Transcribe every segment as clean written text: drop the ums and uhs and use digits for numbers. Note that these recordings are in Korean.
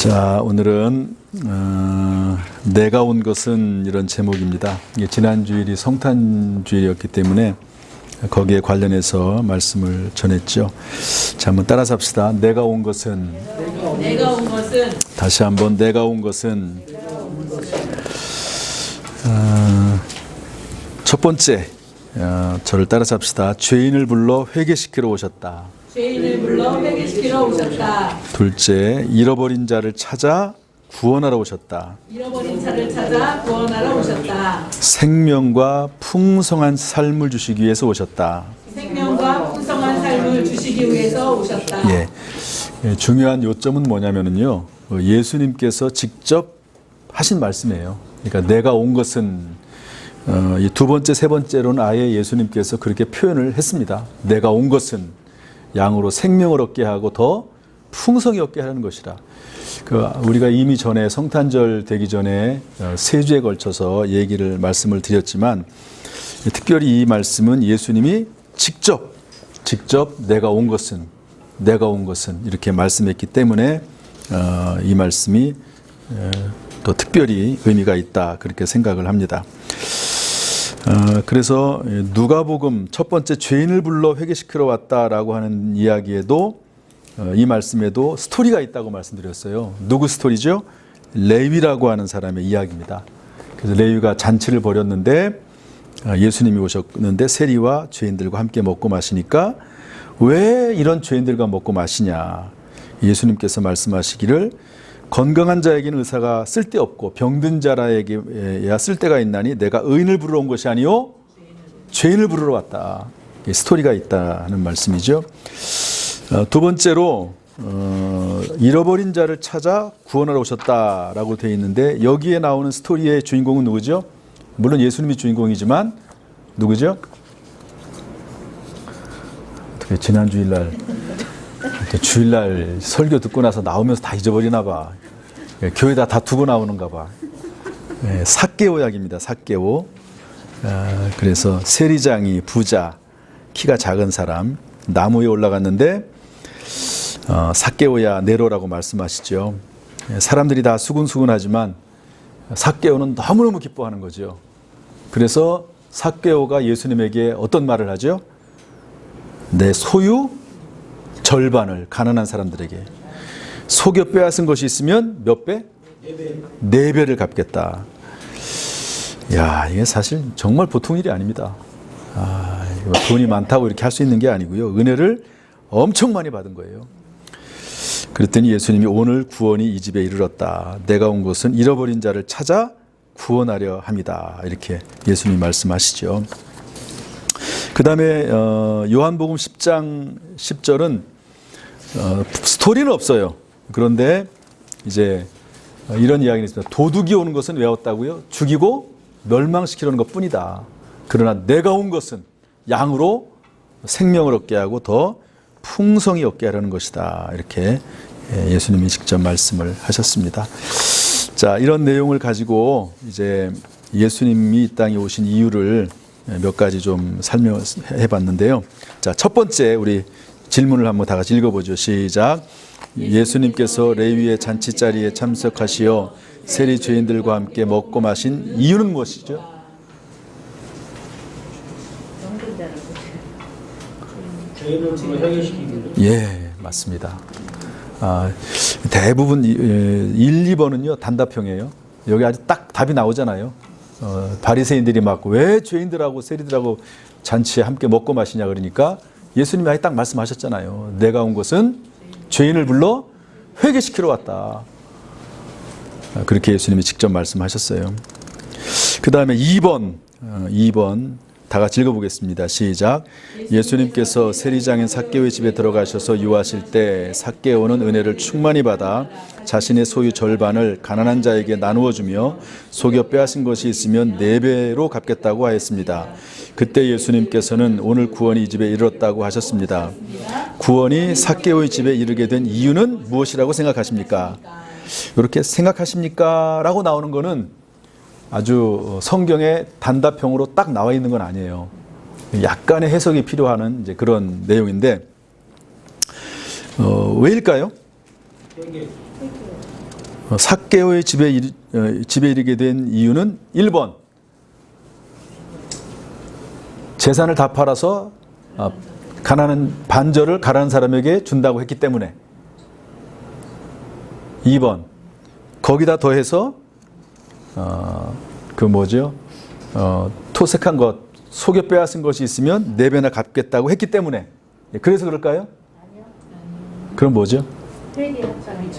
자, 오늘은 내가 온 것은 이런 제목입니다. 지난 주일이 성탄 주일이었기 때문에 거기에 관련해서 말씀을 전했죠. 자, 한번 따라서 합시다. 내가 온 것은 다시 한번 내가 온 것은 첫 번째 저를 따라서 합시다. 죄인을 불러 회개시키러 오셨다. 죄인을 불러 회개시키러 오셨다. 둘째, 잃어버린 자를 찾아 구원하러 오셨다. 잃어버린 자를 찾아 구원하러 오셨다. 생명과 풍성한 삶을 주시기 위해서 오셨다. 생명과 풍성한 삶을 주시기 위해서 오셨다. 중요한 요점은 뭐냐면요, 예수님께서 직접 하신 말씀이에요. 그러니까 내가 온 것은 이 두 번째, 세 번째로는 아예 예수님께서 그렇게 표현을 했습니다. 내가 온 것은 양으로 생명을 얻게 하고 더 풍성히 얻게 하는 것이라. 우리가 이미 전에 성탄절 되기 전에 세 주에 걸쳐서 말씀을 드렸지만, 특별히 이 말씀은 예수님이 직접 내가 온 것은 이렇게 말씀했기 때문에 이 말씀이 또 특별히 의미가 있다, 그렇게 생각을 합니다. 그래서 누가복음 첫 번째 죄인을 불러 회개시키러 왔다라고 하는 이야기에도 이 말씀에도 스토리가 있다고 말씀드렸어요. 누구 스토리죠? 레위라고 하는 사람의 이야기입니다. 그래서 레위가 잔치를 벌였는데 예수님이 오셨는데 세리와 죄인들과 함께 먹고 마시니까 왜 이런 죄인들과 먹고 마시냐? 예수님께서 말씀하시기를 건강한 자에게는 의사가 쓸데없고 병든 자라에게야 쓸데가 있나니 내가 의인을 부르러 온 것이 아니요 죄인을 부르러 왔다. 스토리가 있다는 말씀이죠. 두 번째로 잃어버린 자를 찾아 구원하러 오셨다라고 되어 있는데, 여기에 나오는 스토리의 주인공은 누구죠? 물론 예수님이 주인공이지만 누구죠? 어떻게 지난 주일날 설교 듣고 나서 나오면서 다 잊어버리나 봐. 교회다 두고 나오는가 봐. 삭개오 이야기입니다. 삭개오. 그래서 세리장이 부자, 키가 작은 사람, 나무에 올라갔는데 삭개오야 내려오라고 말씀하시죠. 사람들이 다 수근수근하지만 삭개오는 너무너무 기뻐하는 거죠. 그래서 삭개오가 예수님에게 어떤 말을 하죠? 내 소유 절반을 가난한 사람들에게, 속여 빼앗은 것이 있으면 몇 배? 4배를 갚겠다. 야, 이게 사실 정말 보통 일이 아닙니다. 돈이 많다고 이렇게 할 수 있는 게 아니고요, 은혜를 엄청 많이 받은 거예요. 그랬더니 예수님이 오늘 구원이 이 집에 이르렀다. 내가 온 것은 잃어버린 자를 찾아 구원하려 함이다. 이렇게 예수님이 말씀하시죠. 그 다음에 요한복음 10장 10절은 스토리는 없어요. 그런데 이제 이런 이야기는 있습니다. 도둑이 오는 것은 왜 왔다고요? 죽이고 멸망시키려는 것뿐이다. 그러나 내가 온 것은 양으로 생명을 얻게 하고 더 풍성히 얻게 하려는 것이다. 이렇게 예수님이 직접 말씀을 하셨습니다. 자, 이런 내용을 가지고 이제 예수님이 이 땅에 오신 이유를 몇 가지 좀 설명해 봤는데요. 자, 첫 번째 우리 질문을 한번 다 같이 읽어보죠. 시작. 예수님께서 레위의 잔치 자리에 참석하시어 세리 죄인들과 함께 먹고 마신 이유는 무엇이죠? 죄인을 불러 회개시키기. 예, 맞습니다. 대부분 1, 2번은요 단답형이에요. 여기 아주 딱 답이 나오잖아요. 바리새인들이 막 왜 죄인들하고 세리들하고 잔치에 함께 먹고 마시냐 그러니까 예수님이 아예 딱 말씀하셨잖아요. 내가 온 것은 죄인을 불러 회개시키러 왔다. 그렇게 예수님이 직접 말씀하셨어요. 그 다음에 2번 다 같이 읽어보겠습니다. 시작. 예수님께서 세리장인 삭개오의 집에 들어가셔서 유하실 때 삭개오는 은혜를 충만히 받아 자신의 소유 절반을 가난한 자에게 나누어 주며 속여 빼앗은 것이 있으면 4배로 갚겠다고 하였습니다. 그때 예수님께서는 오늘 구원이 이 집에 이르렀다고 하셨습니다. 구원이 삭개오의 집에 이르게 된 이유는 무엇이라고 생각하십니까? 이렇게 생각하십니까? 라고 나오는 거는 아주 성경의 단답형으로 딱 나와 있는 건 아니에요. 약간의 해석이 필요한 이제 그런 내용인데, 왜일까요? 삭개오의 집에 이르게 된 이유는 1번 재산을 다 팔아서 가난한 반절을 가난한 사람에게 준다고 했기 때문에. 2번 거기다 더해서 토색한 것, 속여 빼앗은 것이 있으면 4배나 갚겠다고 했기 때문에. 그래서 그럴까요? 아니요. 그럼 뭐죠? 회계 합산을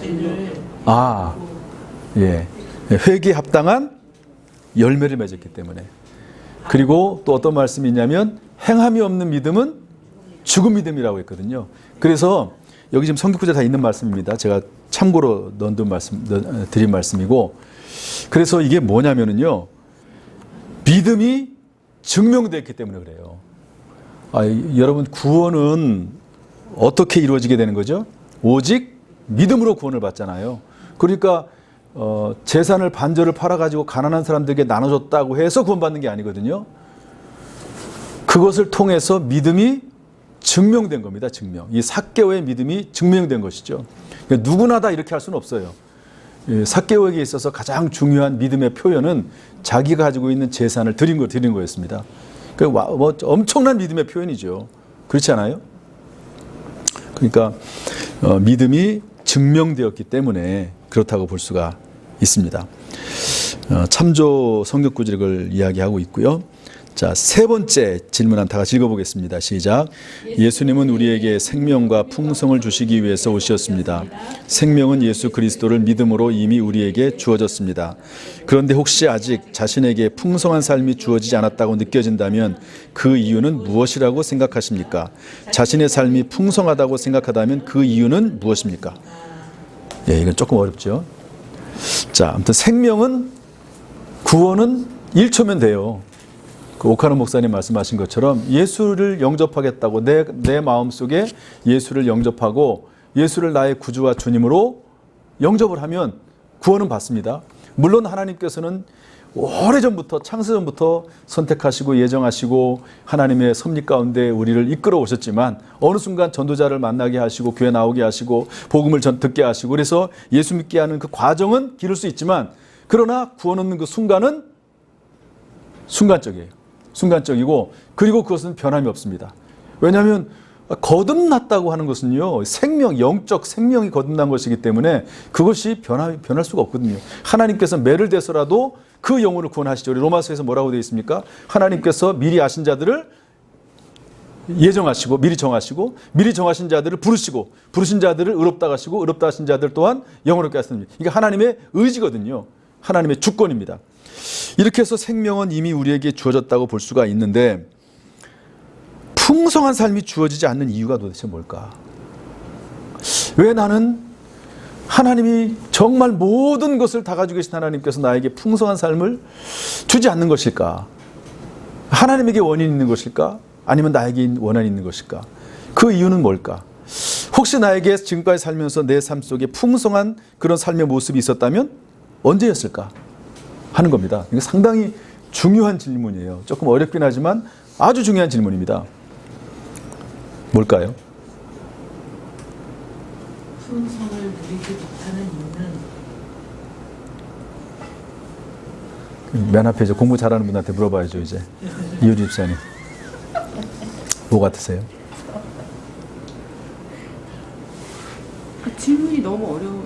회계에 합당한 열매를 맺었기 때문에. 그리고 또 어떤 말씀이 있냐면 행함이 없는 믿음은 죽은 믿음이라고 했거든요. 그래서 여기 지금 성경 구절에 다 있는 말씀입니다. 제가 참고로 드린 말씀이고, 그래서 이게 뭐냐면요, 믿음이 증명됐기 때문에 그래요. 여러분, 구원은 어떻게 이루어지게 되는 거죠? 오직 믿음으로 구원을 받잖아요. 그러니까 재산을 반절을 팔아가지고 가난한 사람들에게 나눠줬다고 해서 구원받는 게 아니거든요. 그것을 통해서 믿음이 증명된 겁니다. 증명. 이 삭개오의 믿음이 증명된 것이죠. 그러니까 누구나 다 이렇게 할 수는 없어요. 삭개오에게 있어서 가장 중요한 믿음의 표현은 자기가 가지고 있는 재산을 드린 거였습니다. 엄청난 믿음의 표현이죠. 그렇지 않아요? 그러니까 믿음이 증명되었기 때문에 그렇다고 볼 수가 있습니다. 참조 성경 구절을 이야기하고 있고요. 자, 세 번째 질문 다 같이 읽어보겠습니다. 시작. 예수님은 우리에게 생명과 풍성을 주시기 위해서 오셨습니다. 생명은 예수 그리스도를 믿음으로 이미 우리에게 주어졌습니다. 그런데 혹시 아직 자신에게 풍성한 삶이 주어지지 않았다고 느껴진다면 그 이유는 무엇이라고 생각하십니까? 자신의 삶이 풍성하다고 생각하다면 그 이유는 무엇입니까? 이건 조금 어렵죠. 자, 아무튼 생명은, 구원은 1초면 돼요. 오카노 목사님 말씀하신 것처럼 예수를 영접하겠다고 내 마음속에 예수를 영접하고 예수를 나의 구주와 주님으로 영접을 하면 구원은 받습니다. 물론 하나님께서는 오래전부터, 창세전부터 선택하시고 예정하시고 하나님의 섭리 가운데 우리를 이끌어 오셨지만 어느 순간 전도자를 만나게 하시고 교회 나오게 하시고 복음을 듣게 하시고 그래서 예수 믿게 하는 그 과정은 기를 수 있지만, 그러나 구원 얻는 그 순간은 순간적이고, 그리고 그것은 변함이 없습니다. 왜냐하면 거듭났다고 하는 것은요, 영적 생명이 거듭난 것이기 때문에 그것이 변할 수가 없거든요. 하나님께서 매를 대서라도 그 영혼을 구원하시죠. 우리 로마서에서 뭐라고 되어 있습니까? 하나님께서 미리 아신 자들을 예정하시고 미리 정하시고 미리 정하신 자들을 부르시고 부르신 자들을 의롭다 하시고 의롭다 하신 자들 또한 영원롭게 하십니다. 이게 하나님의 의지거든요. 하나님의 주권입니다. 이렇게 해서 생명은 이미 우리에게 주어졌다고 볼 수가 있는데, 풍성한 삶이 주어지지 않는 이유가 도대체 뭘까? 왜 나는 하나님이 정말 모든 것을 다 가지고 계신 하나님께서 나에게 풍성한 삶을 주지 않는 것일까? 하나님에게 원인이 있는 것일까? 아니면 나에게 원한이 있는 것일까? 그 이유는 뭘까? 혹시 나에게 지금까지 살면서 내 삶 속에 풍성한 그런 삶의 모습이 있었다면 언제였을까? 하는 겁니다. 이게 상당히 중요한 질문이에요. 조금 어렵긴 하지만 아주 중요한 질문입니다. 뭘까요? 풍성을 누리지 못하는 이유는 맨 앞에 이제 공부 잘하는 분한테 물어봐야죠. 이제 이효주 집사님, 뭐 같으세요? 질문이 너무 어려워요.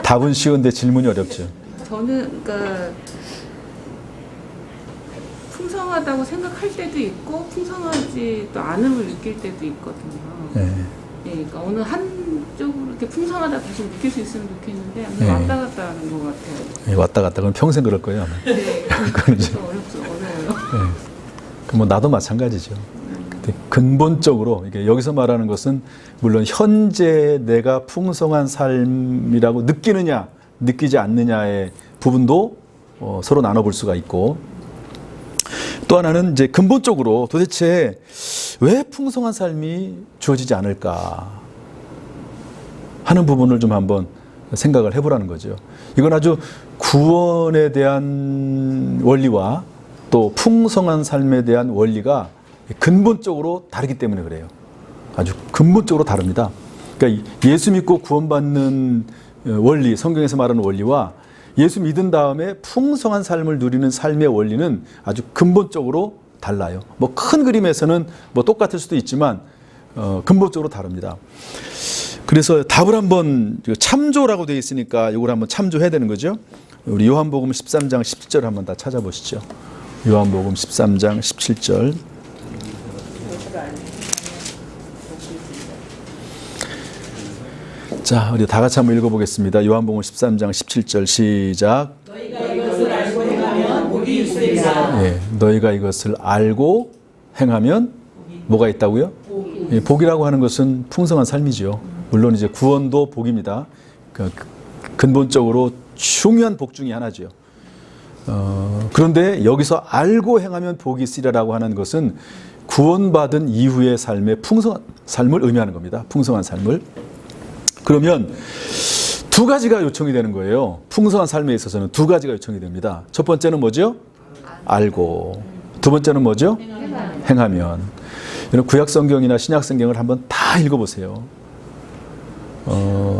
답은 쉬운데 질문이 어렵죠. 저는 그러니까 풍성하다고 생각할 때도 있고 풍성하지도 않음을 느낄 때도 있거든요. 네. 그러니까 어느 한쪽으로 이렇게 풍성하다 다시 느낄 수 있으면 좋겠는데 네. 왔다 갔다 하는 것 같아요. 왔다 갔다 그럼 평생 그럴 거예요, 아마. 네, 그러죠. 어려워요. 뭐 나도 마찬가지죠. 근데 근본적으로 여기서 말하는 것은 물론 현재 내가 풍성한 삶이라고 느끼느냐 느끼지 않느냐의 부분도 서로 나눠볼 수가 있고, 또 하나는 이제 근본적으로 도대체 왜 풍성한 삶이 주어지지 않을까 하는 부분을 좀 한번 생각을 해보라는 거죠. 이건 아주 구원에 대한 원리와 또 풍성한 삶에 대한 원리가 근본적으로 다르기 때문에 그래요. 아주 근본적으로 다릅니다. 그러니까 예수 믿고 구원받는 원리, 성경에서 말하는 원리와 예수 믿은 다음에 풍성한 삶을 누리는 삶의 원리는 아주 근본적으로 달라요. 뭐 큰 그림에서는 뭐 똑같을 수도 있지만 근본적으로 다릅니다. 그래서 답을 한번 참조라고 되어 있으니까 이걸 한번 참조해야 되는 거죠. 우리 요한복음 13장 17절 한번 다 찾아보시죠. 요한복음 13장 17절. 자, 우리 다 같이 한번 읽어보겠습니다. 요한복음 13장 17절 시작. 너희가 이것을 알고 행하면 복이 있으리라. 예, 너희가 이것을 알고 행하면 뭐가 있다고요? 예, 복이라고 하는 것은 풍성한 삶이죠. 물론 이제 구원도 복입니다. 근본적으로 중요한 복 중에 하나죠. 그런데 여기서 알고 행하면 복이 있으리라고 하는 것은 구원받은 이후의 삶의 풍성한 삶을 의미하는 겁니다. 풍성한 삶을. 그러면 두 가지가 요청이 되는 거예요. 풍성한 삶에 있어서는 두 가지가 요청이 됩니다. 첫 번째는 뭐죠? 알고. 두 번째는 뭐죠? 행하면. 여러분 구약 성경이나 신약 성경을 한번 다 읽어보세요.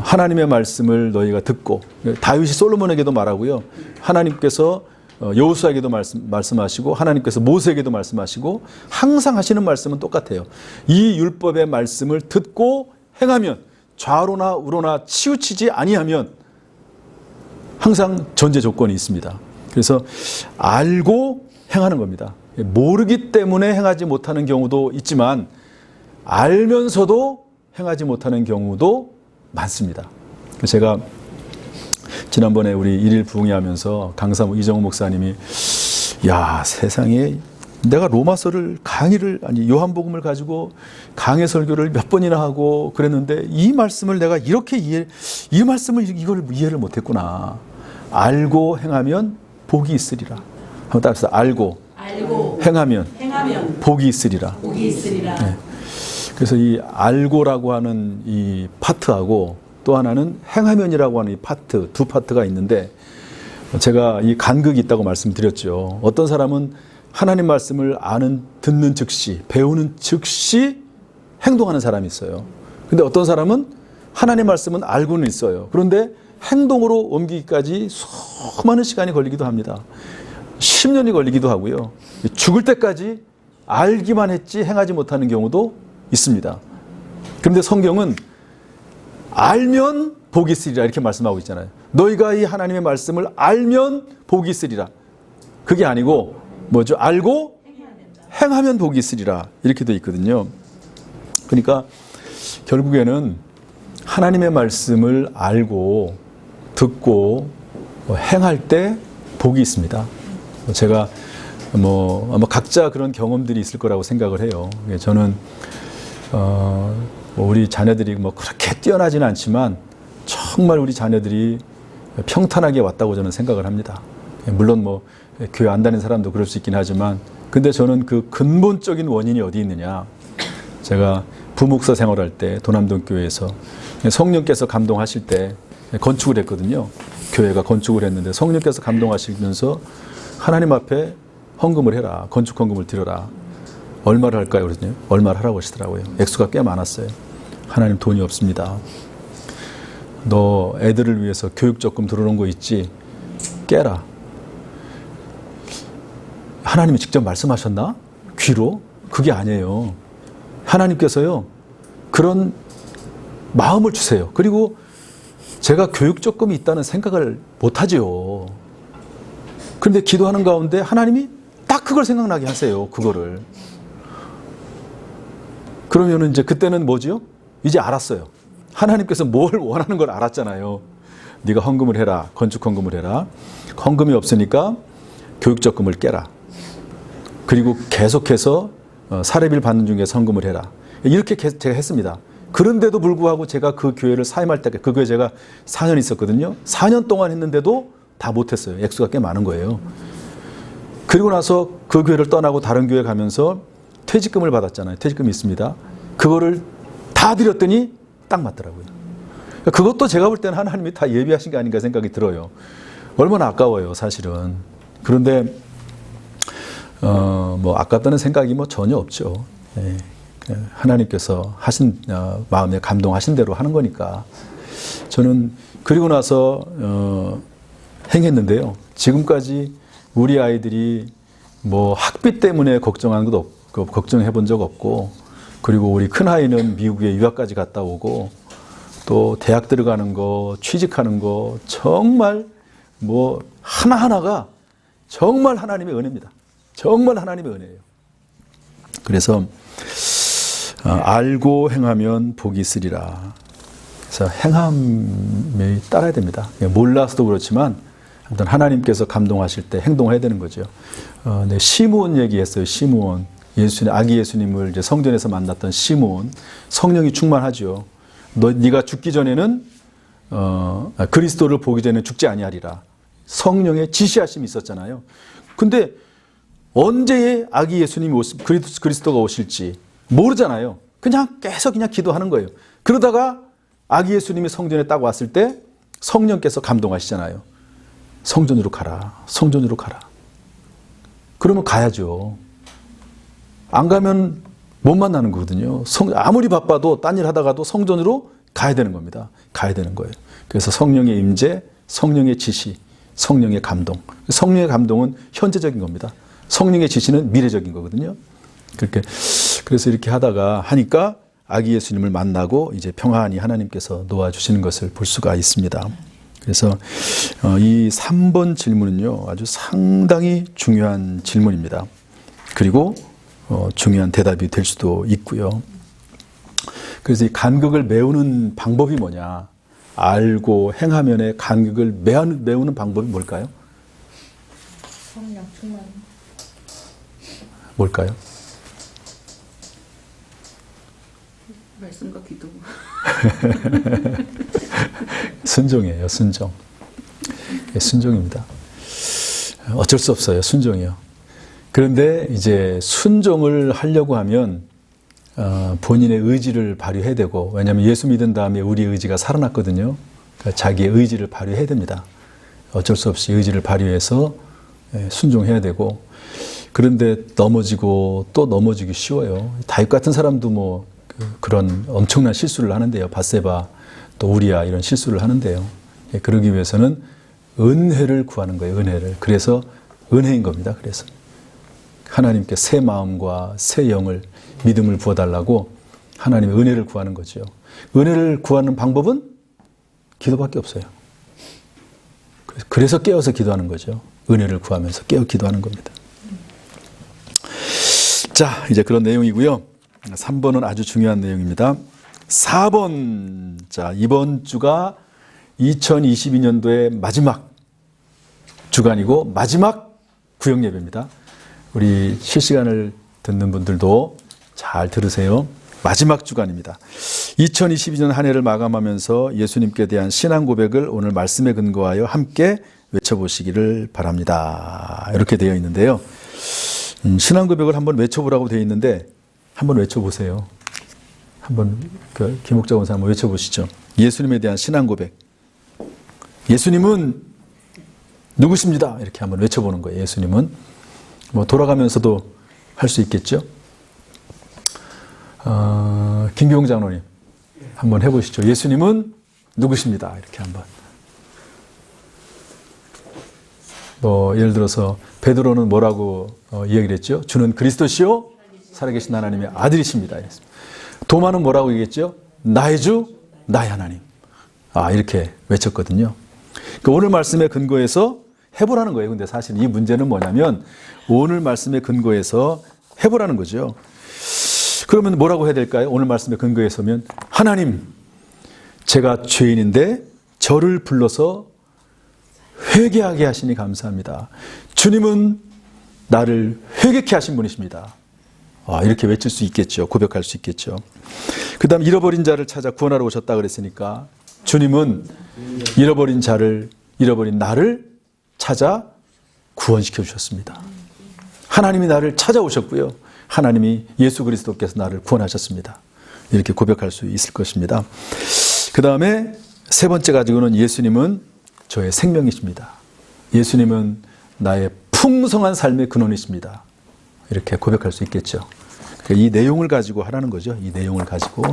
하나님의 말씀을 너희가 듣고, 다윗이 솔로몬에게도 말하고요. 하나님께서 여호수아에게도 말씀하시고 하나님께서 모세에게도 말씀하시고 항상 하시는 말씀은 똑같아요. 이 율법의 말씀을 듣고 행하면, 좌로나 우로나 치우치지 아니하면 항상 전제 조건이 있습니다. 그래서 알고 행하는 겁니다. 모르기 때문에 행하지 못하는 경우도 있지만 알면서도 행하지 못하는 경우도 많습니다. 제가 지난번에 우리 일일 부흥회하면서 강사모 이정우 목사님이 야, 세상에 내가 로마서를 요한복음을 가지고 강해 설교를 몇 번이나 하고 그랬는데 이 말씀을 내가 이렇게 이걸 이해를 못했구나. 알고 행하면 복이 있으리라. 한번 따라서 알고 행하면 복이 있으리라. 네. 그래서 이 알고라고 하는 이 파트하고 또 하나는 행하면이라고 하는 이 파트, 두 파트가 있는데 제가 이 간극이 있다고 말씀드렸죠. 어떤 사람은 하나님 말씀을 듣는 즉시, 배우는 즉시 행동하는 사람이 있어요. 근데 어떤 사람은 하나님 말씀은 알고는 있어요. 그런데 행동으로 옮기기까지 수많은 시간이 걸리기도 합니다. 10년이 걸리기도 하고요. 죽을 때까지 알기만 했지 행하지 못하는 경우도 있습니다. 그런데 성경은 알면 복이 있으리라 이렇게 말씀하고 있잖아요. 너희가 이 하나님의 말씀을 알면 복이 있으리라. 그게 아니고 뭐죠? 알고 행하면 복이 있으리라 이렇게 되어 있거든요. 그러니까 결국에는 하나님의 말씀을 알고 듣고 행할 때 복이 있습니다. 제가 아마 각자 그런 경험들이 있을 거라고 생각을 해요. 저는 우리 자녀들이 그렇게 뛰어나지는 않지만 정말 우리 자녀들이 평탄하게 왔다고 저는 생각을 합니다. 물론 교회 안 다니는 사람도 그럴 수 있긴 하지만 근데 저는 그 근본적인 원인이 어디 있느냐. 제가 부목사 생활할 때 도남동 교회에서 성령께서 감동하실 때 건축을 했거든요. 교회가 건축을 했는데 성령께서 감동하시면서 하나님 앞에 헌금을 해라. 건축 헌금을 드려라. 얼마를 할까요? 그랬더니 얼마를 하라고 하시더라고요. 액수가 꽤 많았어요. 하나님 돈이 없습니다. 너 애들을 위해서 교육 적금 들어놓은 거 있지? 깨라. 하나님이 직접 말씀하셨나? 귀로? 그게 아니에요. 하나님께서요. 그런 마음을 주세요. 그리고 제가 교육 적금이 있다는 생각을 못하지요. 그런데 기도하는 가운데 하나님이 딱 그걸 생각나게 하세요. 그거를. 그러면 이제 그때는 뭐지요? 이제 알았어요. 하나님께서 뭘 원하는 걸 알았잖아요. 네가 헌금을 해라. 건축 헌금을 해라. 헌금이 없으니까 교육 적금을 깨라. 그리고 계속해서 사례비를 받는 중에서 헌금을 해라. 이렇게 제가 했습니다. 그런데도 불구하고 제가 그 교회를 사임할 때 그 교회 제가 4년 있었거든요. 4년 동안 했는데도 다 못했어요. 액수가 꽤 많은 거예요. 그리고 나서 그 교회를 떠나고 다른 교회 가면서 퇴직금을 받았잖아요. 퇴직금이 있습니다. 그거를 다 드렸더니 딱 맞더라고요. 그것도 제가 볼 때는 하나님이 다 예비하신 게 아닌가 생각이 들어요. 얼마나 아까워요, 사실은. 그런데 아깝다는 생각이 전혀 없죠. 예. 하나님께서 하신 마음에 감동하신 대로 하는 거니까 저는 그리고 나서 행했는데요. 지금까지 우리 아이들이 뭐 학비 때문에 걱정하는 것도 없고 걱정해 본 적 없고 그리고 우리 큰 아이는 미국에 유학까지 갔다 오고 또 대학 들어가는 거 취직하는 거 정말 뭐 하나하나가 정말 하나님의 은혜입니다. 정말 하나님의 은혜예요. 그래서 알고 행하면 복이 있으리라. 그래서 행함에 따라야 됩니다. 몰라서도 그렇지만 아무튼 하나님께서 감동하실 때 행동해야 되는 거죠. 네, 시므온 얘기했어요. 시므온. 예수님, 아기 예수님을 이제 성전에서 만났던 시므온. 성령이 충만하죠. 네가 죽기 전에는 그리스도를 보기 전에 죽지 아니하리라. 성령의 지시하심이 있었잖아요. 근데 언제 아기 예수님이 그리스도가 오실지 모르잖아요. 그냥 계속 그냥 기도하는 거예요. 그러다가 아기 예수님이 성전에 딱 왔을 때 성령께서 감동하시잖아요. 성전으로 가라. 성전으로 가라. 그러면 가야죠. 안 가면 못 만나는 거거든요. 아무리 바빠도 딴 일 하다가도 성전으로 가야 되는 겁니다. 가야 되는 거예요. 그래서 성령의 임재, 성령의 지시, 성령의 감동. 성령의 감동은 현재적인 겁니다. 성령의 지시는 미래적인 거거든요. 그래서 이렇게 하니까 아기 예수님을 만나고 이제 평안히 하나님께서 놓아주시는 것을 볼 수가 있습니다. 그래서 이 3번 질문은요, 아주 상당히 중요한 질문입니다. 그리고 중요한 대답이 될 수도 있고요. 그래서 이 간극을 메우는 방법이 뭐냐? 알고 행하면의 간극을 메우는 방법이 뭘까요? 성령 충만. 뭘까요? 말씀과 기도. 순종이에요, 순종. 순종입니다. 어쩔 수 없어요, 순종이요. 그런데 이제 순종을 하려고 하면 본인의 의지를 발휘해야 되고, 왜냐하면 예수 믿은 다음에 우리의 의지가 살아났거든요. 그러니까 자기의 의지를 발휘해야 됩니다. 어쩔 수 없이 의지를 발휘해서 순종해야 되고, 그런데 넘어지고 또 넘어지기 쉬워요. 다윗 같은 사람도 뭐 그런 엄청난 실수를 하는데요. 밧세바 또 우리야 이런 실수를 하는데요. 그러기 위해서는 은혜를 구하는 거예요. 은혜를. 그래서 은혜인 겁니다. 그래서 하나님께 새 마음과 새 영을 믿음을 부어달라고 하나님의 은혜를 구하는 거죠. 은혜를 구하는 방법은 기도밖에 없어요. 그래서 깨어서 기도하는 거죠. 은혜를 구하면서 깨어 기도하는 겁니다. 자, 이제 그런 내용이고요. 3번은 아주 중요한 내용입니다. 4번. 자, 이번 주가 2022년도의 마지막 주간이고 마지막 구역 예배입니다. 우리 실시간을 듣는 분들도 잘 들으세요. 마지막 주간입니다. 2022년 한 해를 마감하면서 예수님께 대한 신앙 고백을 오늘 말씀에 근거하여 함께 외쳐보시기를 바랍니다. 이렇게 되어 있는데요. 신앙 고백을 한번 외쳐보라고 되어 있는데 한번 외쳐보세요. 한번 김옥자 원사 한번 외쳐보시죠. 예수님에 대한 신앙 고백. 예수님은 누구십니다. 이렇게 한번 외쳐보는 거예요. 예수님은 뭐 돌아가면서도 할 수 있겠죠. 김기용 장로님 한번 해보시죠. 예수님은 누구십니다. 이렇게 한번. 뭐 예를 들어서 베드로는 뭐라고 이야기를 했죠? 주는 그리스도시요 살아계신 하나님의 아들이십니다. 도마는 뭐라고 얘기했죠? 나의 주, 나의 하나님. 이렇게 외쳤거든요. 그러니까 오늘 말씀에 근거해서 해보라는 거예요. 근데 사실 이 문제는 뭐냐면 오늘 말씀에 근거해서 해보라는 거죠. 그러면 뭐라고 해야 될까요? 오늘 말씀에 근거해서면 하나님, 제가 죄인인데 저를 불러서 회개하게 하시니 감사합니다. 주님은 나를 회개케 하신 분이십니다. 이렇게 외칠 수 있겠죠. 고백할 수 있겠죠. 그 다음 잃어버린 자를 찾아 구원하러 오셨다 그랬으니까 주님은 잃어버린 나를 찾아 구원시켜 주셨습니다. 하나님이 나를 찾아오셨고요. 하나님이 예수 그리스도께서 나를 구원하셨습니다. 이렇게 고백할 수 있을 것입니다. 그 다음에 세 번째 가지고는 예수님은 저의 생명이십니다. 예수님은 나의 풍성한 삶의 근원이십니다. 이렇게 고백할 수 있겠죠. 이 내용을 가지고 하라는 거죠. 이 내용을 가지고.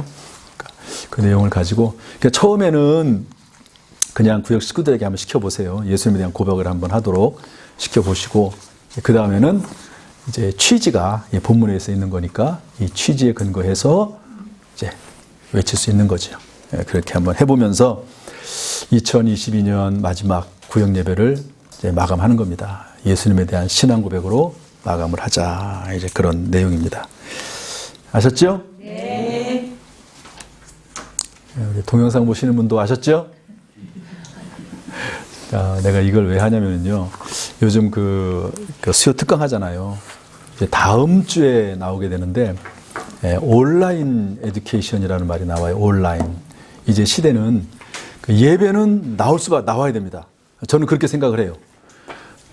그 내용을 가지고. 그러니까 처음에는 그냥 구역 식구들에게 한번 시켜보세요. 예수님에 대한 고백을 한번 하도록 시켜보시고, 그 다음에는 이제 취지가 본문에서 있는 거니까 이 취지에 근거해서 이제 외칠 수 있는 거죠. 그렇게 한번 해보면서 2022년 마지막 구역 예배를 이제 마감하는 겁니다. 예수님에 대한 신앙 고백으로 마감을 하자. 이제 그런 내용입니다. 아셨죠? 네. 우리 동영상 보시는 분도 아셨죠? 내가 이걸 왜 하냐면요. 요즘 그 수요 특강 하잖아요. 이제 다음 주에 나오게 되는데, 온라인 에듀케이션이라는 말이 나와요. 온라인. 이제 시대는 그 예배는 나와야 됩니다. 저는 그렇게 생각을 해요.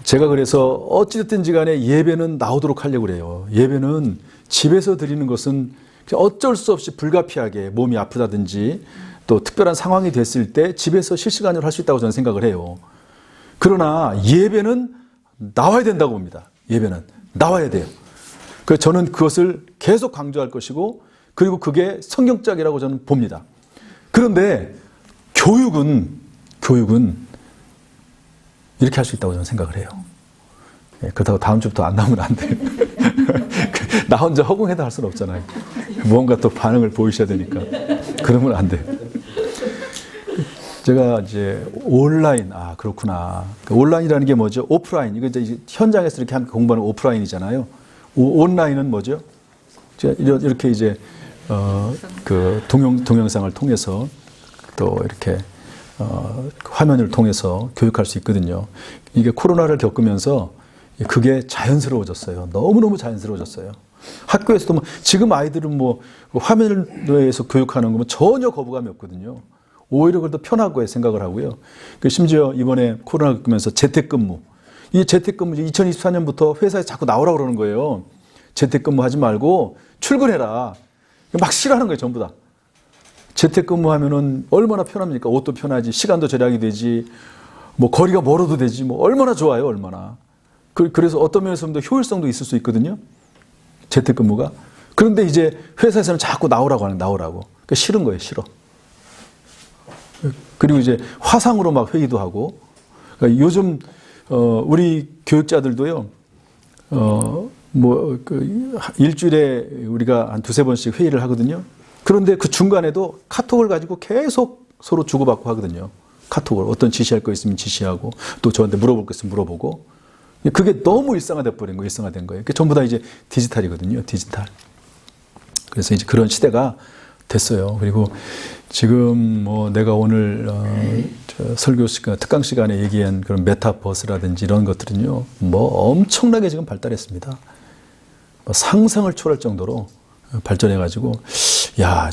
제가 그래서 어찌됐든지 간에 예배는 나오도록 하려고 그래요. 예배는 집에서 드리는 것은 어쩔 수 없이 불가피하게 몸이 아프다든지 또 특별한 상황이 됐을 때 집에서 실시간으로 할 수 있다고 저는 생각을 해요. 그러나 예배는 나와야 된다고 봅니다. 예배는 나와야 돼요. 그래서 저는 그것을 계속 강조할 것이고, 그리고 그게 성경적이라고 저는 봅니다. 그런데 교육은 이렇게 할 수 있다고 저는 생각을 해요. 그렇다고 다음 주부터 안 나오면 안 돼요. 나 혼자 허공에다 할 수는 없잖아요. 무언가 또 반응을 보이셔야 되니까. 그러면 안 돼요. 제가 이제 온라인, 그렇구나. 온라인이라는 게 뭐죠? 오프라인. 이거 이제 현장에서 이렇게 함께 공부하는 오프라인이잖아요. 온라인은 뭐죠? 이렇게 이제, 그 동영상을 통해서 또 이렇게, 화면을 통해서 교육할 수 있거든요. 이게 코로나를 겪으면서 그게 자연스러워졌어요. 너무너무 자연스러워졌어요. 학교에서도 지금 아이들은 화면을 통해서 교육하는 거면 전혀 거부감이 없거든요. 오히려 그래도 편하고 생각을 하고요. 심지어 이번에 코로나 겪으면서 재택근무. 이 재택근무 2024년부터 회사에 자꾸 나오라고 그러는 거예요. 재택근무 하지 말고 출근해라. 막 싫어하는 거예요, 전부 다. 재택근무하면은 얼마나 편합니까? 옷도 편하지, 시간도 절약이 되지, 거리가 멀어도 되지, 얼마나 좋아요, 얼마나. 그래서 어떤 면에서 좀 더 효율성도 있을 수 있거든요. 재택근무가. 그런데 이제 회사에서는 자꾸 나오라고 그러니까 싫은 거예요, 싫어. 그리고 이제 화상으로 막 회의도 하고. 그러니까 요즘 우리 교육자들도요. 일주일에 우리가 한 두세 번씩 회의를 하거든요. 그런데 그 중간에도 카톡을 가지고 계속 서로 주고받고 하거든요. 카톡을. 어떤 지시할 거 있으면 지시하고, 또 저한테 물어볼 거 있으면 물어보고. 그게 너무 일상화돼 버린 거예요. 일상화된 거예요. 전부 다 이제 디지털이거든요. 디지털. 그래서 이제 그런 시대가 됐어요. 그리고 지금 내가 오늘 설교 시간, 특강 시간에 얘기한 그런 메타버스라든지 이런 것들은요, 엄청나게 지금 발달했습니다. 상상을 초월할 정도로 발전해가지고,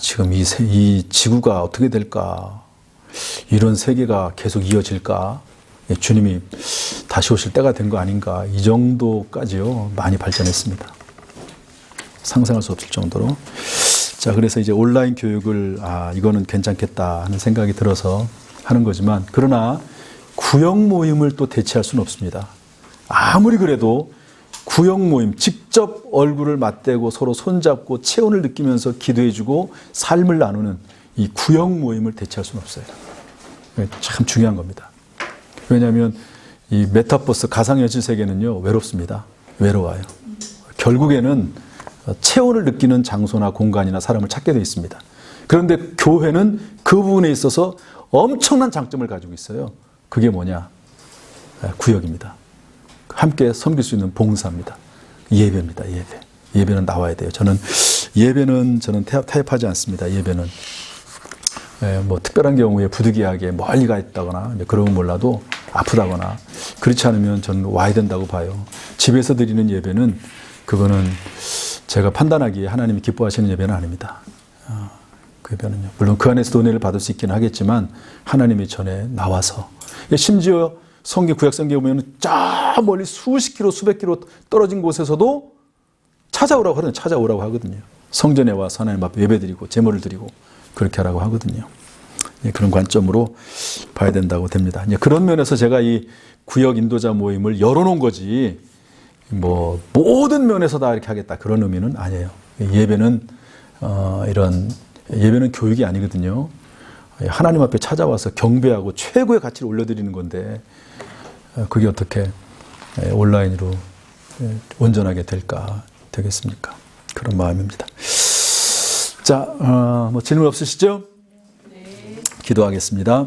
지금 이 지구가 어떻게 될까? 이런 세계가 계속 이어질까? 주님이 다시 오실 때가 된 거 아닌가? 이 정도까지요, 많이 발전했습니다. 상상할 수 없을 정도로. 자, 그래서 이제 온라인 교육을, 이거는 괜찮겠다 하는 생각이 들어서 하는 거지만, 그러나 구역 모임을 또 대체할 수는 없습니다. 아무리 그래도 구역 모임, 직접 얼굴을 맞대고 서로 손잡고 체온을 느끼면서 기도해주고 삶을 나누는 이 구역 모임을 대체할 수는 없어요. 참 중요한 겁니다. 왜냐하면 이 메타버스 가상현실 세계는요, 외롭습니다. 외로워요. 결국에는 체온을 느끼는 장소나 공간이나 사람을 찾게 되어 있습니다. 그런데 교회는 그 부분에 있어서 엄청난 장점을 가지고 있어요. 그게 뭐냐? 구역입니다. 함께 섬길 수 있는 봉사입니다. 예배입니다. 예배. 예배는 나와야 돼요. 저는 타협하지 않습니다. 예배는. 특별한 경우에 부득이하게 멀리 가 있다거나 그러면 몰라도 아프다거나 그렇지 않으면 저는 와야 된다고 봐요. 집에서 드리는 예배는 그거는 제가 판단하기에 하나님이 기뻐하시는 예배는 아닙니다. 그 예배는요. 물론 그 안에서도 은혜를 받을 수 있긴 하겠지만 하나님의 전에 나와서, 심지어 구약 성경에 보면 저 멀리 수십 킬로, 수백 킬로 떨어진 곳에서도 찾아오라고 하거든요. 성전에 와서 하나님 앞에 예배드리고 제물을 드리고 그렇게 하라고 하거든요. 그런 관점으로 봐야 된다고 됩니다. 그런 면에서 제가 이 구역 인도자 모임을 열어놓은 거지, 모든 면에서 다 이렇게 하겠다, 그런 의미는 아니에요. 예배는 이런 예배는 교육이 아니거든요. 하나님 앞에 찾아와서 경배하고 최고의 가치를 올려드리는 건데 그게 어떻게 온라인으로 온전하게 되겠습니까? 그런 마음입니다. 자, 뭐 질문 없으시죠? 네. 기도하겠습니다.